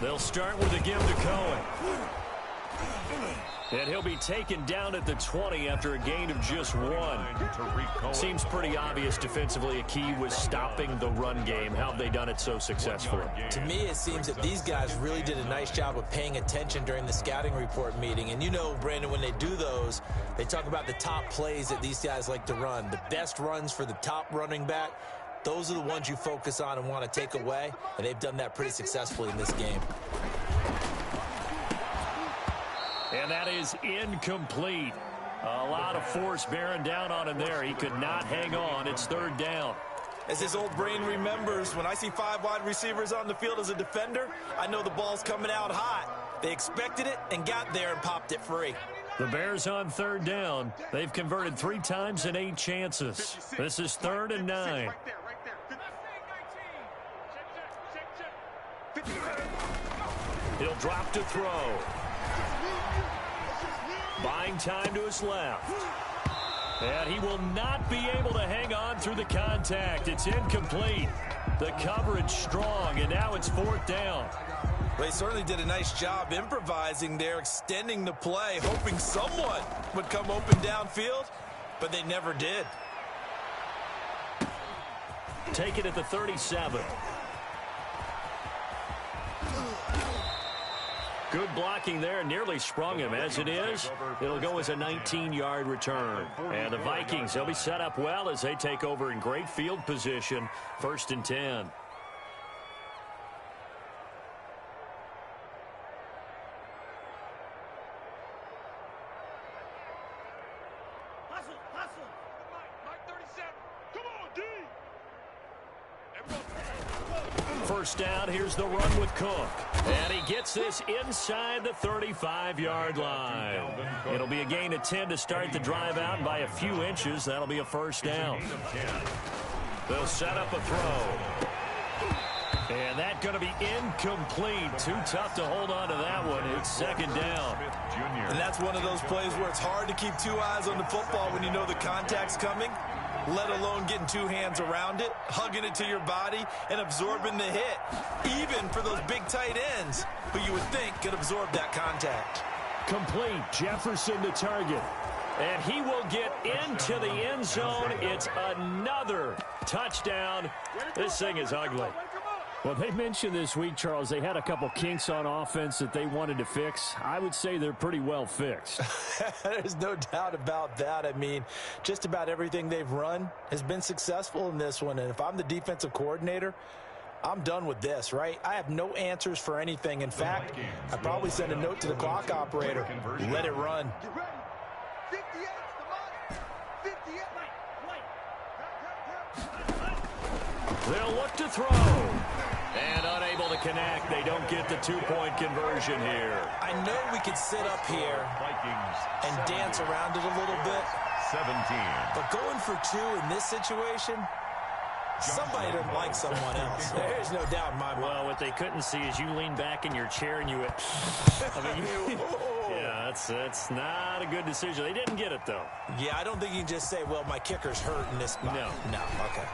They'll start with a give to Cohen. And he'll be taken down at the 20 after a gain of just 1. Seems pretty obvious defensively a key was stopping the run game. How have they done it so successfully? To me, it seems that these guys really did a nice job of paying attention during the scouting report meeting. And you know, Brandon, when they do those, they talk about the top plays that these guys like to run. The best runs for the top running back. Those are the ones you focus on and want to take away, and they've done that pretty successfully in this game. And that is incomplete. A lot of force bearing down on him there. He could not hang on. It's 3rd down. As his old brain remembers, when I see 5 wide receivers on the field as a defender, I know the ball's coming out hot. They expected it and got there and popped it free. The Bears on 3rd down. They've converted 3 times in 8 chances. This is 3rd and 9. He'll drop to throw. Buying time to his left. And he will not be able to hang on through the contact. It's incomplete. The coverage strong, and now it's 4th down. They certainly did a nice job improvising there, extending the play, hoping someone would come open downfield, but they never did. Take it at the 37. Good blocking there, nearly sprung him. As it is, it'll go as a 19-yard return. And the Vikings, they'll be set up well as they take over in great field position. 1st and 10. First down, here's the run with Cook. And he gets this inside the 35-yard line. It'll be a gain of 10 to start the drive out by a few inches. That'll be a 1st down. They'll set up a throw. And that's going to be incomplete. Too tough to hold on to that one. It's 2nd down. And that's one of those plays where it's hard to keep two eyes on the football when you know the contact's coming, let alone getting two hands around it, hugging it to your body, and absorbing the hit, even for those big tight ends who you would think could absorb that contact. Complete. Jefferson to target. And he will get into the end zone. It's another touchdown. This thing is ugly. Well, they mentioned this week, Charles, they had a couple kinks on offense that they wanted to fix. I would say they're pretty well fixed. There's no doubt about that. I mean, just about everything they've run has been successful in this one. And if I'm the defensive coordinator, I'm done with this, right? I have no answers for anything. In fact, I'd probably send a note to the clock operator. Let it run. Get ready. 58 the mic. 58. They'll look to throw. And unable to connect. They don't get the two-point conversion here. I know we could sit up here and dance around it a little bit. 17. But going for two in this situation, somebody doesn't like someone else. There's no doubt in my mind. Well, what they couldn't see is you lean back in your chair and you went, yeah, that's not a good decision. They didn't get it, though. Yeah, I don't think you can just say, well, my kicker's hurt in this spot. No, okay.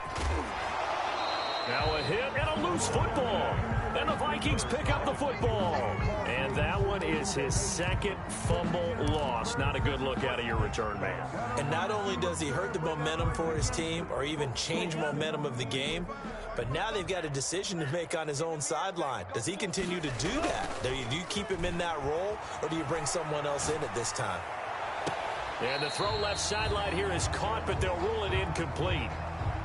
Now a hit and a loose football. And the Vikings pick up the football. And that one is his second fumble loss. Not a good look out of your return man. And not only does he hurt the momentum for his team or even change momentum of the game, but now they've got a decision to make on his own sideline. Does he continue to do that? Do you keep him in that role, or do you bring someone else in at this time? And the throw left sideline here is caught, but they'll rule it incomplete.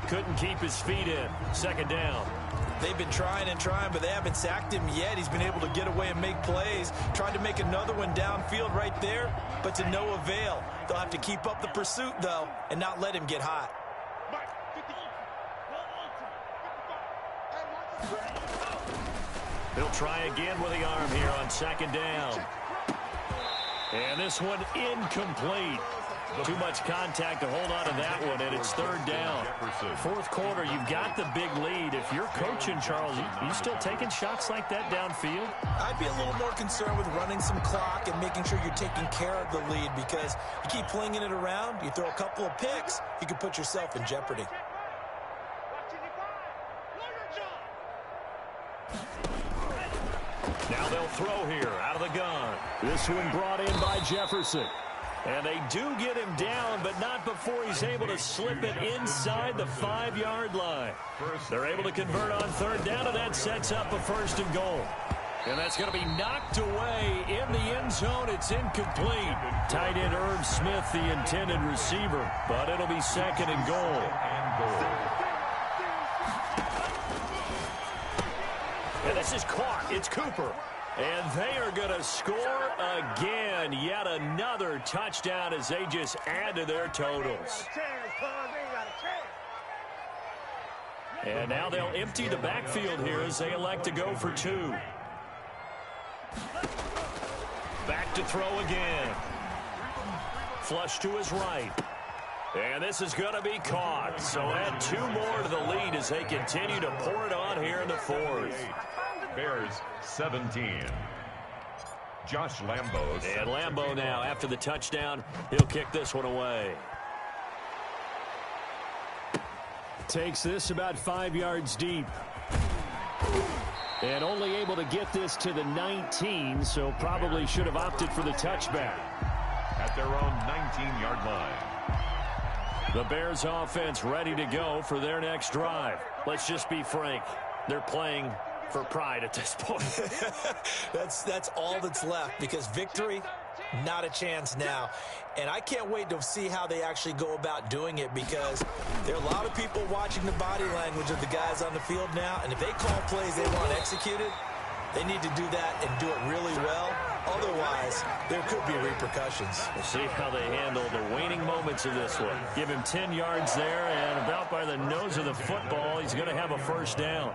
Couldn't keep his feet in. Second down. They've been trying and trying, but they haven't sacked him yet. He's been able to get away and make plays. Tried to make another one downfield right there, but to no avail. They'll have to keep up the pursuit, though, and not let him get hot. They'll try again with the arm here on second down. And this one incomplete. Too much contact to hold on to that one, and it's third down. Fourth quarter, you've got the big lead. If you're coaching, Charles, you still taking shots like that downfield? I'd be a little more concerned with running some clock and making sure you're taking care of the lead, because you keep flinging it around, you throw a couple of picks, you can put yourself in jeopardy. Now they'll throw here out of the gun. This one brought in by Jefferson. And they do get him down, but not before he's able to slip it inside the 5-yard line. They're able to convert on third down, and that sets up a first and goal. And that's going to be knocked away in the end zone. It's incomplete. Tight end Irv Smith, the intended receiver, but it'll be second and goal. And this is caught. It's Cooper. And they are going to score again. Yet another touchdown as they just add to their totals. And now they'll empty the backfield here as they elect to go for two. Back to throw again. Flush to his right. And this is going to be caught. So add two more to the lead as they continue to pour it on here in the fourth. Bears 17. Josh Lambo. And Lambo now, after the touchdown, he'll kick this one away. Takes this about 5 yards deep. And only able to get this to the 19, so probably should have opted for the touchback. At their own 19-yard line. The Bears offense ready to go for their next drive. Let's just be frank. They're playing for pride at this point. That's all that's left, because victory, not a chance now. And I can't wait to see how they actually go about doing it, because there are a lot of people watching the body language of the guys on the field now, and if they call plays they want executed, they need to do that and do it really well. Otherwise, there could be repercussions. We'll see how they handle the waning moments of this one. Give him 10 yards there, and about by the nose of the football, he's going to have a first down.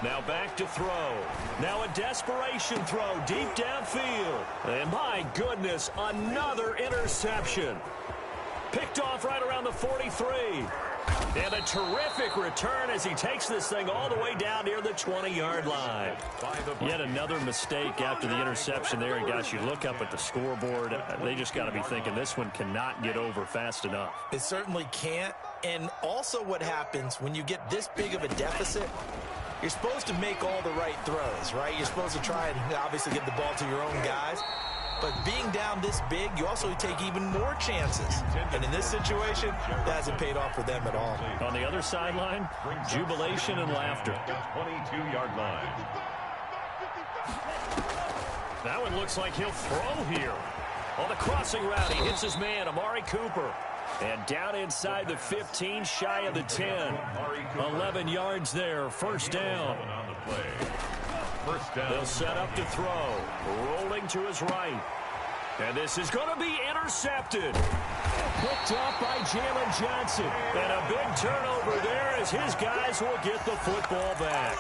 Now back to throw. Now a desperation throw deep downfield. And my goodness, another interception. Picked off right around the 43. And a terrific return as he takes this thing all the way down near the 20-yard line. Yet another mistake after the interception there. And, gosh, you look up at the scoreboard. They just got to be thinking this one cannot get over fast enough. It certainly can't. And also what happens when you get this big of a deficit, you're supposed to make all the right throws, right? You're supposed to try and obviously get the ball to your own guys. But being down this big, you also take even more chances. And in this situation, that hasn't paid off for them at all. On the other sideline, jubilation and laughter. 22-yard line. That one looks like he'll throw here. On the crossing route, he hits his man, Amari Cooper. And down inside the 15, shy of the 10. 11 yards there, first down. They'll set up to throw. Rolling to his right. And this is going to be intercepted. Picked off by Jalen Johnson. And a big turnover there as his guys will get the football back.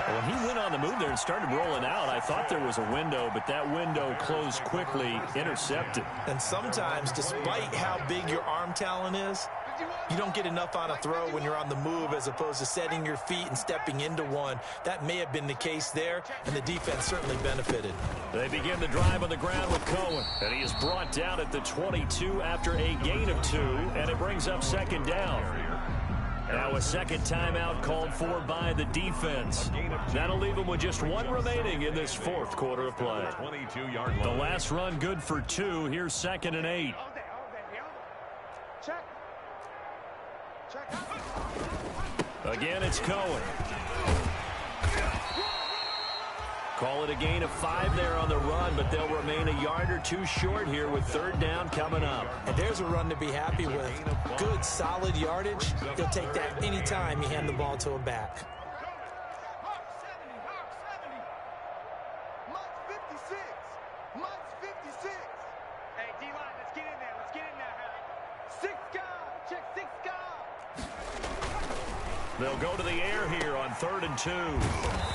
When he went on the move there and started rolling out, I thought there was a window, but that window closed quickly, intercepted. And sometimes, despite how big your arm talent is, you don't get enough on a throw when you're on the move as opposed to setting your feet and stepping into one. That may have been the case there, and the defense certainly benefited. They begin the drive on the ground with Cohen, and he is brought down at the 22 after a gain of 2, and it brings up second down. Now a second timeout called for by the defense. That'll leave them with just 1 remaining in this fourth quarter of play. The last run good for 2. Here's 2nd and 8. Again, it's Cohen. Call it a gain of 5 there on the run, but they'll remain a yard or 2 short here with third down coming up. And there's a run to be happy with. Good, solid yardage. He'll take that anytime you hand the ball to a back. Hey, D-line, let's get in there. Let's get in there. 6 guard. Check 6 guard. They'll go to the air here on 3rd and 2.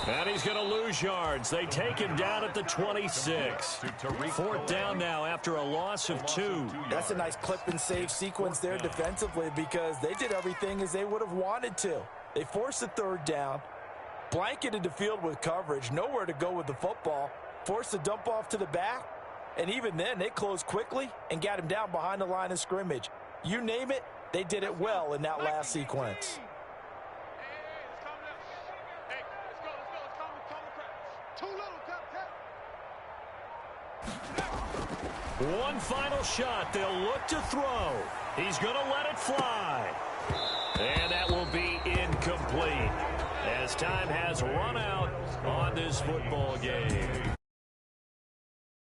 And he's going to lose yards. They take him down at the 26. 4th down now after a loss of 2. That's a nice clip and save sequence there defensively because they did everything as they would have wanted to. They forced the 3rd down, blanketed the field with coverage, nowhere to go with the football, forced the dump off to the back, and even then they closed quickly and got him down behind the line of scrimmage. You name it, they did it well in that last sequence. One final shot. They'll look to throw. He's going to let it fly. And that will be incomplete as time has run out on this football game.